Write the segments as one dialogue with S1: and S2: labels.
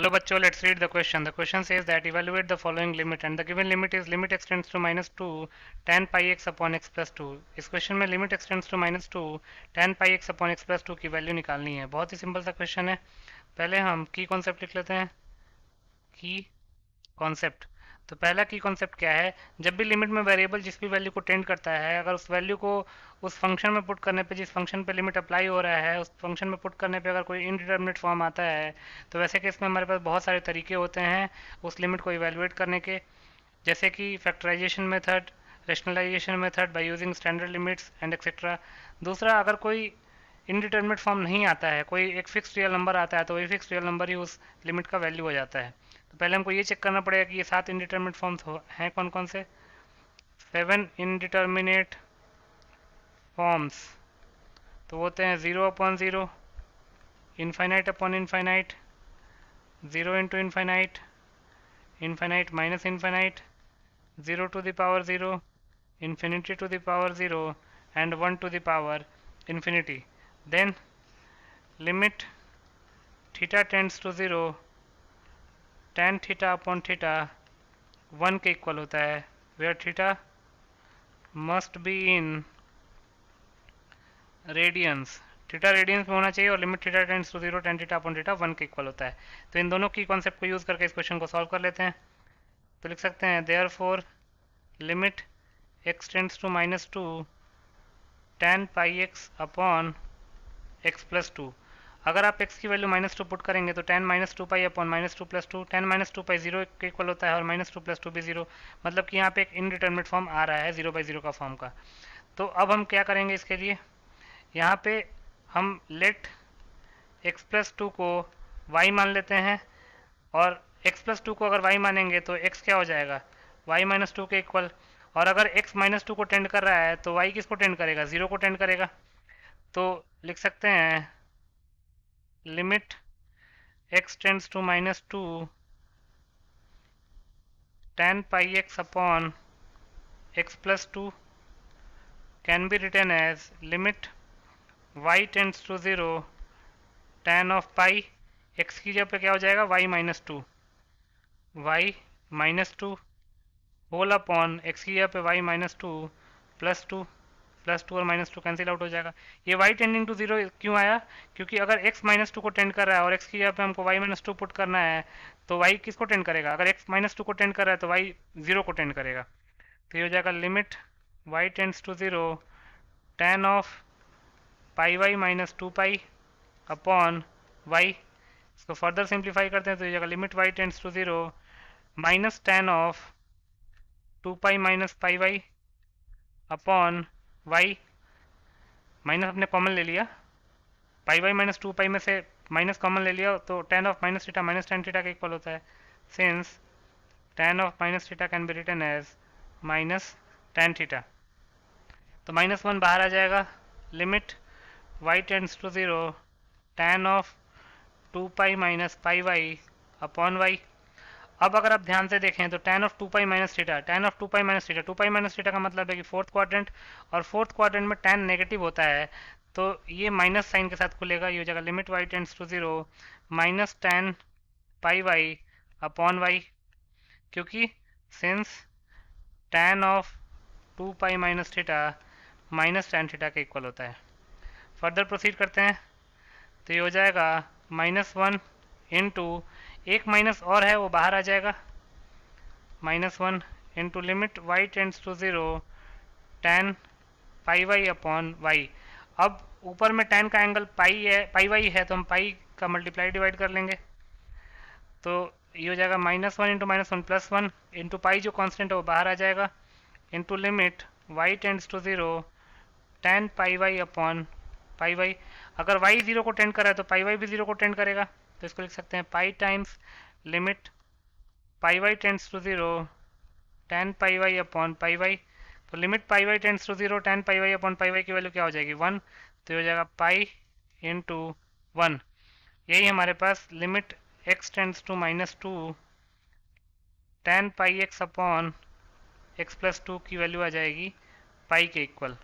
S1: Hello बच्चों, let's read the question. The question says that evaluate the following limit and the given limit is limit x tends to -2 tan pi x upon x plus 2. इस question में limit x tends to -2 tan pi x upon x plus 2 की value निकालनी है। बहुत ही simple सा question है। पहले हम की कॉन्सेप्ट लिख लेते हैं। की कॉन्सेप्ट, तो पहला की कॉन्सेप्ट क्या है, जब भी लिमिट में वेरिएबल जिस भी वैल्यू को टेंड करता है, अगर उस वैल्यू को उस फंक्शन में पुट करने पे, जिस फंक्शन पे लिमिट अप्लाई हो रहा है, उस फंक्शन में पुट करने पे अगर कोई इनडिटर्मिनेट फॉर्म आता है, तो वैसे केस में हमारे पास बहुत सारे तरीके होते हैं उस लिमिट को इवेलुएट करने के, जैसे कि factorization method, rationalization method by using standard limits and etcetera. दूसरा, अगर कोई इनडिटर्मिनेट फॉर्म नहीं आता है, कोई एक फिक्स रियल नंबर आता है, तो वही फिक्स रियल नंबर ही उस लिमिट का वैल्यू हो जाता है। तो पहले हमको ये चेक करना पड़ेगा कि ये 7 इनडिटर्मिनेट फॉर्म्स हैं कौन कौन से। 7 इनडिटर्मिनेट फॉर्म्स तो होते हैं 0 upon 0, infinite upon infinite, 0 into infinite, infinite minus infinite, 0 to the power 0, infinity to the power 0 and 1 to the power infinity. Then limit theta tends to 0 tan theta upon theta 1 के equal होता है, where theta must be in radians. Theta radians में होना चाहिए और limit theta tends to 0 tan theta upon theta 1 के equal होता है। तो इन दोनों की कॉन्सेप्ट को यूज करके इस क्वेश्चन को सॉल्व कर लेते हैं। तो लिख सकते हैं therefore limit x tends to -2 tan pi x upon x plus 2। अगर आप x की वैल्यू -2 पुट करेंगे तो tan -2 pi upon -2 plus 2, tan -2 पाई 0 के इक्वल होता है और -2 प्लस 2 भी 0, मतलब कि यहाँ पे एक इनडिटर्मिनेट फॉर्म आ रहा है 0/0 का फॉर्म का। तो अब हम क्या करेंगे इसके लिए, यहाँ पे हम लेट x प्लस 2 को y मान लेते हैं, और x प्लस 2 को अगर y मानेंगे तो x क्या हो जाएगा, y माइनस 2 के इक्वल। और अगर x माइनस 2 को टेंड कर रहा है तो y किसको टेंड करेगा, 0 को टेंड करेगा। तो लिख सकते हैं limit x tends to -2 tan pi x upon x plus 2 can be written as limit y tends to 0 tan of pi x की जगह पे क्या हो जाएगा y minus 2, y minus 2 whole upon x की जगह पे y minus 2 प्लस 2, प्लस 2 और माइनस 2 कैंसिल आउट हो जाएगा। ये y टेंडिंग टू 0 क्यों आया, क्योंकि अगर x माइनस 2 को टेंड कर रहा है और x की जगह पे हमको y माइनस 2 पुट करना है, तो y किसको टेंड करेगा, अगर x माइनस 2 को टेंड कर रहा है तो y 0 को टेंड करेगा। तो ये हो जाएगा limit y tends to 0 tan of pi y minus 2 pi upon y। इसको फर्दर सिंप्लीफाई करते हैं तो ये जाएगा limit y tends to 0 minus tan of 2 pi minus pi y upon y, minus अपने कॉमन ले लिया, पाई वाई माइनस 2 पाई में से माइनस कॉमन ले लिया, तो tan of minus theta minus tan theta के इक्वल होता है, since tan of minus theta can be written as minus tan theta. तो -1 बाहर आ जाएगा, limit y tends to 0 tan of 2 pi minus pi y upon y। अब अगर आप ध्यान से देखें तो tan of 2 pi minus theta, tan of 2 pi minus theta, 2 pi minus theta का मतलब है कि फोर्थ क्वाड्रेंट, और फोर्थ क्वाड्रेंट में tan नेगेटिव होता है, तो ये माइनस साइन के साथ खुलेगा, ये हो जाएगा limit y tends to 0 minus tan pi y upon y, क्योंकि since tan of 2 pi minus theta minus tan theta के इक्वल होता है। फर्दर प्रोसीड करते हैं, तो ये हो जाएगा -1 इंटू, एक माइनस और है वो बाहर आ जाएगा, -1 into limit y tends to 0 tan pi y upon y. अब ऊपर में tan का एंगल पाई है, पाई वाई है, तो हम पाई का मल्टीप्लाई डिवाइड कर लेंगे, तो ये हो जाएगा -1 इंटू -1 प्लस 1 इंटू पाई जो कांस्टेंट है वो बाहर आ जाएगा, into limit y tends to 0 tan pi y upon pi y. अगर y 0 को टेंड कर रहा है तो पाई वाई भी 0 को टेंड करेगा, तो इसको लिख सकते हैं pi times limit pi y tends to 0 tan pi y upon pi y. तो limit pi y tends to 0 tan pi y upon pi y की वैल्यू क्या हो जाएगी 1, तो ये हो जाएगा पाई इंटू 1। यही हमारे पास limit x tends to -2 tan pi x upon x plus 2 की वैल्यू आ जाएगी पाई के इक्वल।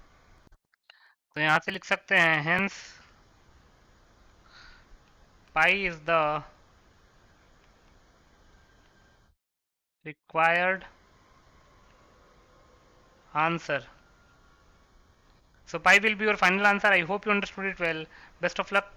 S1: तो यहाँ से लिख सकते हैं hence pi is the required answer. So pi will be your final answer. I hope you understood it well. Best of luck.